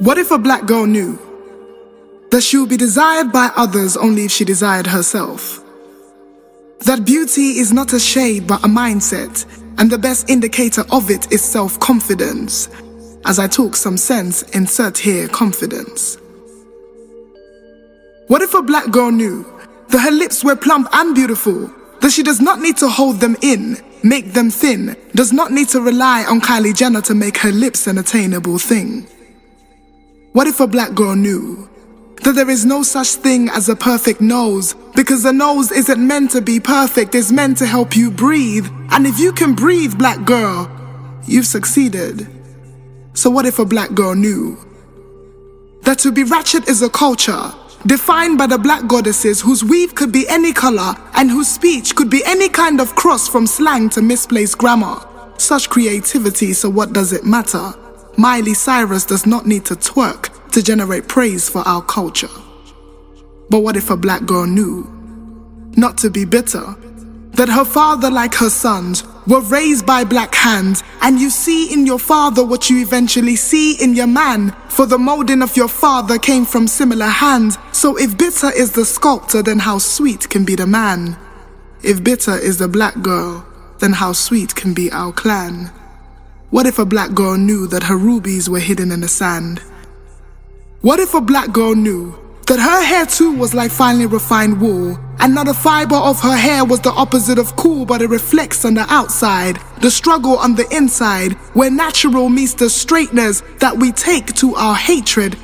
What if a black girl knew that she would be desired by others only if she desired herself? That beauty is not a shade but a mindset, and the best indicator of it is self-confidence. As I talk some sense, insert here confidence. What if a black girl knew that her lips were plump and beautiful, that she does not need to hold them in, make them thin, does not need to rely on Kylie Jenner to make her lips an attainable thing? What if a black girl knew that there is no such thing as a perfect nose, because the nose isn't meant to be perfect, it's meant to help you breathe. And if you can breathe, black girl, you've succeeded. So what if a black girl knew that to be ratchet is a culture defined by the black goddesses whose weave could be any color and whose speech could be any kind of cross from slang to misplaced grammar? Such creativity, so what does it matter? Miley Cyrus does not need to twerk to generate praise for our culture. But what if a black girl knew not to be bitter, that her father, like her sons, were raised by black hands, and you see in your father what you eventually see in your man, for the molding of your father came from similar hands. So if bitter is the sculptor, then how sweet can be the man? If bitter is the black girl, then how sweet can be our clan? What if a black girl knew that her rubies were hidden in the sand? What if a black girl knew that her hair too was like finely refined wool, and not a fiber of her hair was the opposite of cool, but it reflects on the outside, the struggle on the inside, where natural meets the straightness that we take to our hatred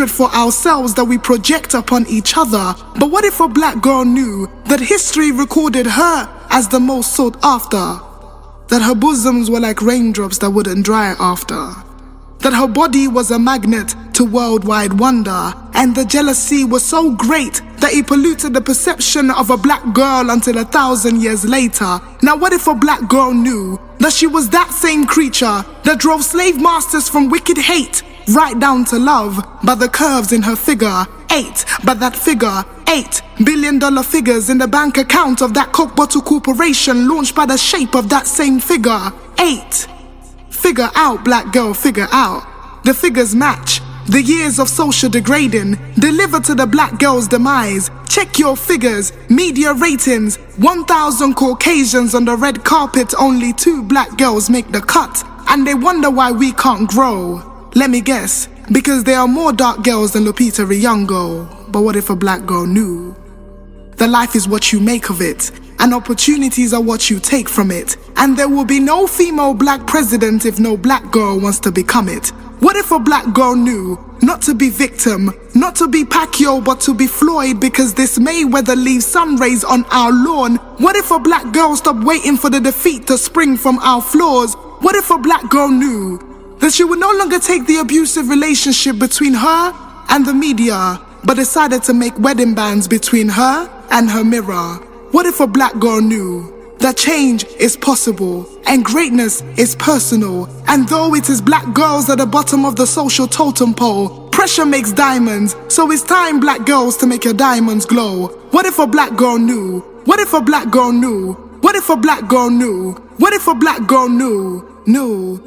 for ourselves that we project upon each other? But what if a black girl knew that history recorded her as the most sought after, that her bosoms were like raindrops that wouldn't dry after, that her body was a magnet to worldwide wonder, and the jealousy was so great that it polluted the perception of a black girl until 1,000 years later? Now what if a black girl knew that she was that same creature that drove slave masters from wicked hate right down to love by the curves in her figure 8, but that figure $8 billion figures in the bank account of that Coke bottle corporation launched by the shape of that same figure 8. Figure out, black girl, figure out. The figures match. The years of social degrading deliver to the black girl's demise. Check your figures, media ratings. 1,000 Caucasians on the red carpet, only 2 black girls make the cut. And they wonder why we can't grow. Let me guess, because there are more dark girls than Lupita Nyong'o. But what if a black girl knew that life is what you make of it, and opportunities are what you take from it, and there will be no female black president if no black girl wants to become it? What if a black girl knew not to be victim, not to be Pacquiao, but to be Floyd, because this Mayweather leaves sun rays on our lawn? What if a black girl stopped waiting for the defeat to spring from our flaws? What if a black girl knew that she would no longer take the abusive relationship between her and the media, but decided to make wedding bands between her and her mirror? What if a black girl knew that change is possible and greatness is personal, and though it is black girls at the bottom of the social totem pole, pressure makes diamonds, so it's time, black girls, to make your diamonds glow? What if a black girl knew? What if a black girl knew? What if a black girl knew? What if a black girl knew? Knew.